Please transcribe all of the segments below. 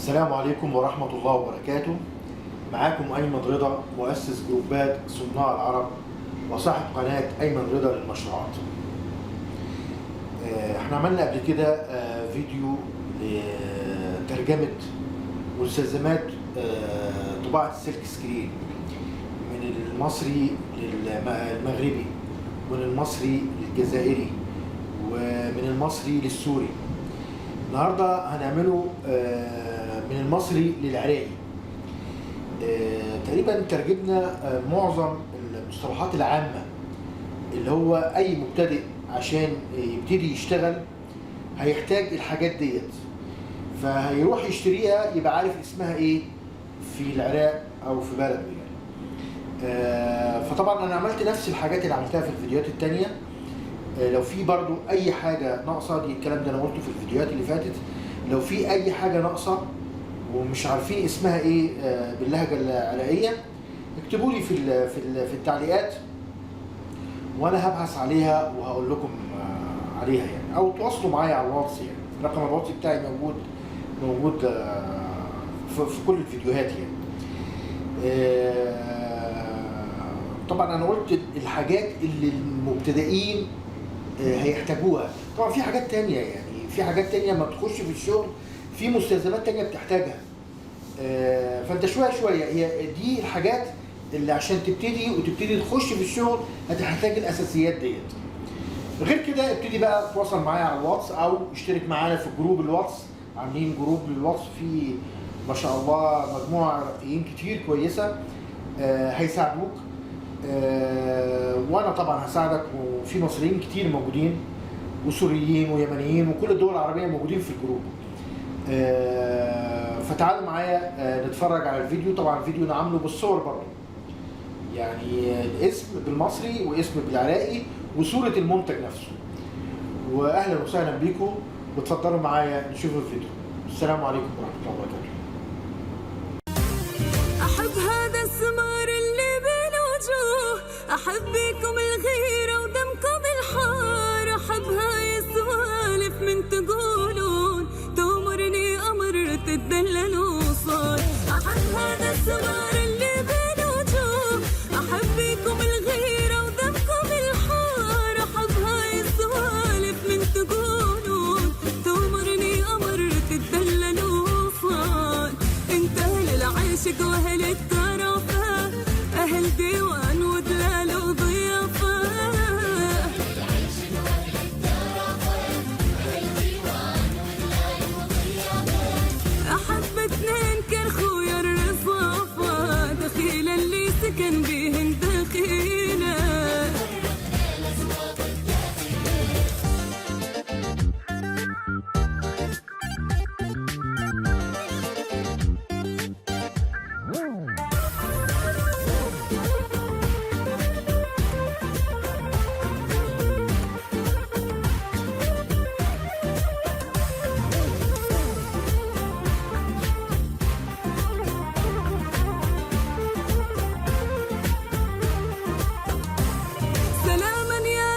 السلام عليكم ورحمة الله وبركاته. معاكم أيمن رضا، مؤسس جروبات صناع العرب وصاحب قناة أيمن رضا للمشروعات. احنا عملنا قبل كده فيديو لترجمة مستلزمات طباعة السلك سكرين من المصري للمغربي، ومن المصري للجزائري، ومن المصري للسوري. النهارده هنعمله من المصري للعراقي. تقريبا ترجمنا معظم المصطلحات العامة اللي هو أي مبتدئ عشان يبتدي يشتغل هيحتاج الحاجات ديت، فهيروح يشتريها يبقى عارف اسمها ايه في العراق أو في بلده يعني. فطبعا أنا عملت نفس الحاجات اللي عملتها في الفيديوهات التانية. لو في برضو أي حاجة ناقصة، دي الكلام ده أنا قلته في الفيديوهات اللي فاتت، لو في أي حاجة ناقصة ومش عارفين اسمها ايه باللهجة العراقية اكتبوا لي في التعليقات، وانا هبحث عليها وهقول لكم عليها يعني، او تواصلوا معايا على الواتس. يعني رقم الواتس بتاعي موجود في كل الفيديوهات يعني. طبعا انا قلت الحاجات اللي المبتدئين هيحتاجوها. طبعا في حاجات تانية، يعني في حاجات تانية ما بتخش في الشغل، في مستلزمات تانية بتحتاجها. فانت شوية شوية، هي دي الحاجات اللي عشان تبتدي تخش في الشغل هتحتاج الاساسيات ديت. غير كده ابتدي بقى تواصل معايا على الواتس او اشترك معانا في جروب الواتس. عاملين جروب للواتس فيه ما شاء الله مجموعة عراقيين كتير كويسة هيساعدوك، وانا طبعا هساعدك. وفي مصريين كتير موجودين وسوريين ويمنيين وكل الدول العربية موجودين في الجروب. فتعالوا معايا نتفرج على الفيديو. طبعا الفيديو انا عامله بالصور برضه، يعني الاسم بالمصري واسم بالعراقي وصورة المنتج نفسه. واهلا وسهلا بيكم، واتفضلوا معايا نشوف الفيديو. السلام عليكم ورحمة الله وبركاته. احب هذا السمر اللي بين وجوه، احب بيكم الغيرة ودمكم الحار، احب هاي السوالف من تقولون تأمرني امر تدلل وصار. احب هذا السمر اللي بين وجوه، احب بيكم الغيرة ودمكم الحار، احب هاي السوالف من تقولون تأمرني امر تدلل وصار. انت اهل العشق واهل الترفه، اهل ديوان ودلال وضيافه. احب اثنين كالخويا الرصافه، دخيل اللي سكن بيهن دخيله.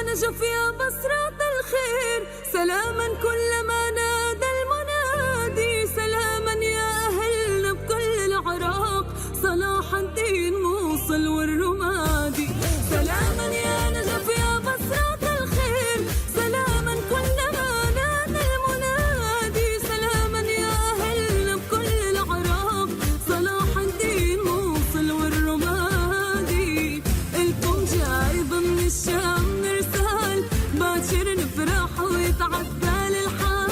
نجف يا بصرة الخير، سلاما كلما نادى المنادي، سلاما يا أهلنا بكل العراق، صلاح الدين موصل والرمادي. سلاما يا نجف يا بصرة الخير، سلاما كلما نادى المنادي، سلاما يا أهلنا بكل العراق، صلاح الدين موصل والرمادي. الكم جاي ضمن الشام باكر نفرح ويتعدل الحال،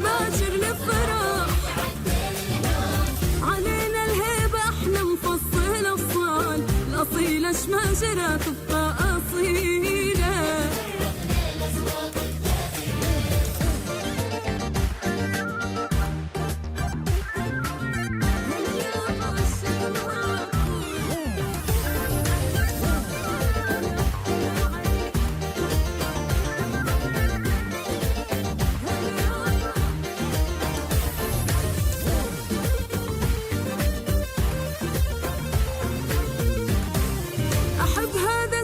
باكر نفرح علينا الهيبة احنا مفصل أفصال، الأصيلة شماجرة تبقى أصيلة. أحب هذا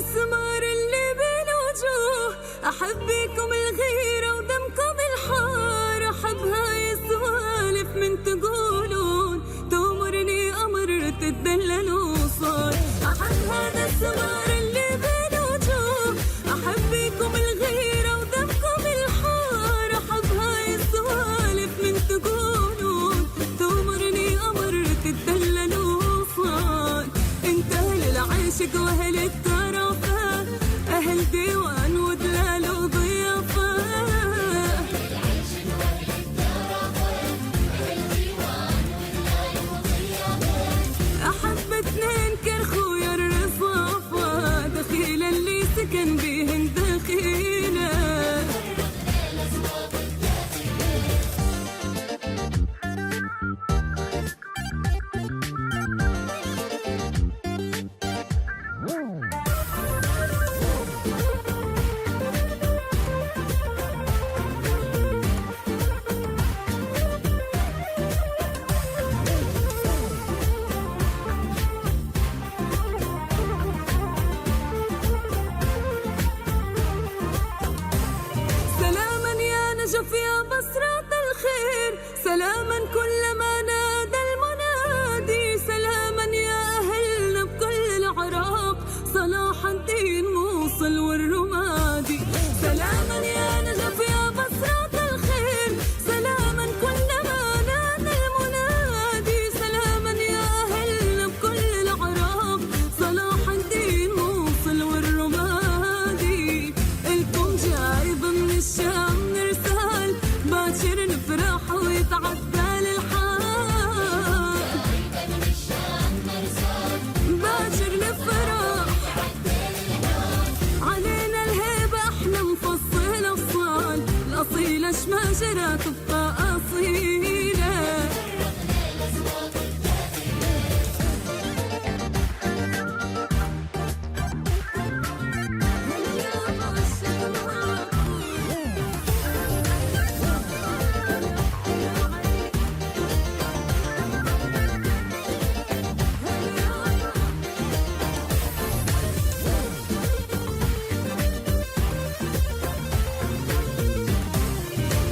نجف يا بصرة الخير، سلاما كلما نادى المنادي، سلاما يا أهلنا بكل العراق، صلاح الدين موصل والرمادي. سلاما يا نجف يا بصرة الخير، سلاما كلما نادى المنادي، سلاما يا أهلنا بكل العراق، صلاح الدين موصل والرمادي. الكم جايب من الشام نرسال، باكر نفرح ويتعدل الحال، باكر نفرح علينا الهيبة، احنا نفصل أفصال، الأصيلة شماجرة تبقى أصيلة.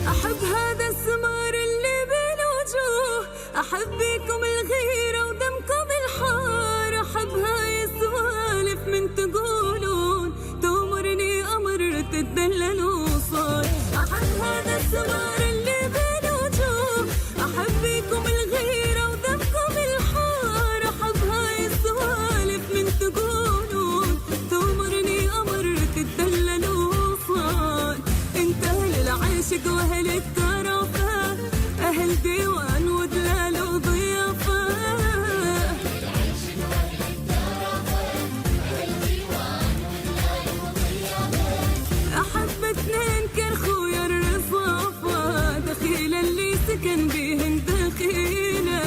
أحب هذا السمار اللي بين وجوه، أحب بيكم الغيرة ودمكم الحار، أحب هاي السوالف من تقولون تأمرني أمر تدللوا صار. أحب هذا السمار اللي بين وجوه، أحب بيكم الغيرة ودمكم الحار، أحب هاي السوالف من تقولون تأمرني أمر تدللوا صار. انت أهل العشق وأهل الترفة، أهل ديوان ودلال وضيافة، أحب اثنين كالخويا الرصافة، دخيلة اللي سكن بيهن دخيلة.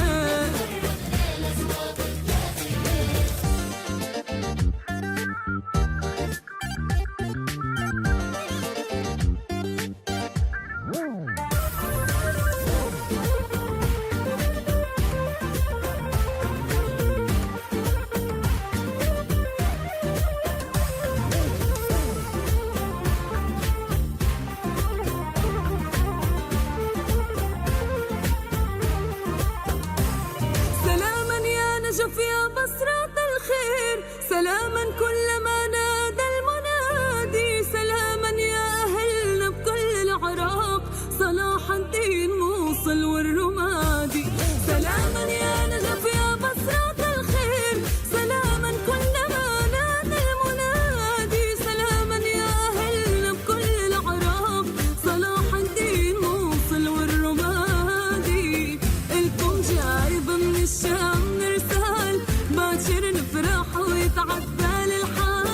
سلاما يا نجف يا بصرة الخير، سلاما كلما نادى المنادي، سلاما يا أهلنا بكل العراق، صلاح الدين موصل والرمادي. سلاما يا نجف يا بصرة الخير، سلاما كلما نادى المنادي، سلاما يا أهلنا بكل العراق، صلاح الدين موصل والرمادي. الكم جايب من الشام نرسال، باكر نفرح ويتعدل الحال،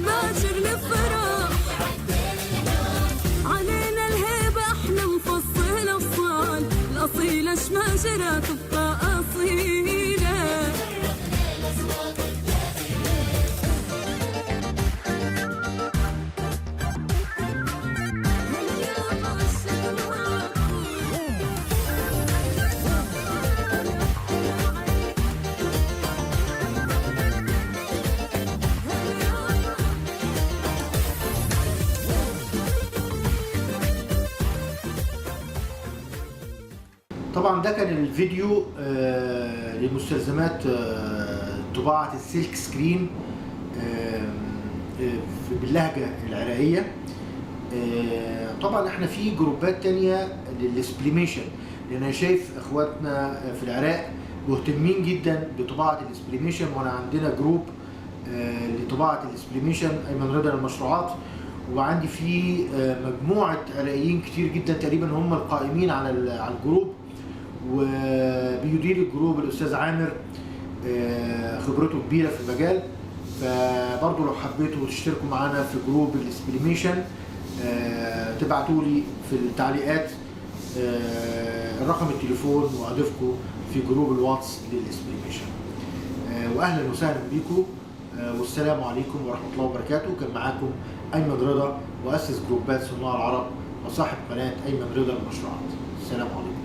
باكر نفرح علينا الهيبة، احنا نفصل أفصال، الأصيلة شماجرة تبقى أصيلة. طبعا ده كان الفيديو لمستلزمات طباعة السلك سكرين باللهجة العراقية. طبعا احنا في جروبات تانية للسبليميشن، لان انا شايف اخواتنا في العراق مهتمين جدا بطباعة السبليميشن، وانا عندنا جروب لطباعة السبليميشن ايمن رضا للمشروعات، وعندي فيه مجموعة عراقيين كتير جدا تقريبا هم القائمين على الجروب، وبيدير الجروب الاستاذ عامر خبرته كبيره في المجال. فبرضه لو حبيتوا تشتركوا معانا في جروب السبليميشن تبعتوا لي في التعليقات رقم التليفون واضيفكم في جروب الواتس للسبليميشن. واهلا وسهلا بيكم، والسلام عليكم ورحمه الله وبركاته. كان معاكم ايمن رضا، مؤسس جروبات صناع العرب وصاحب قناه ايمن رضا للمشروعات. السلام عليكم.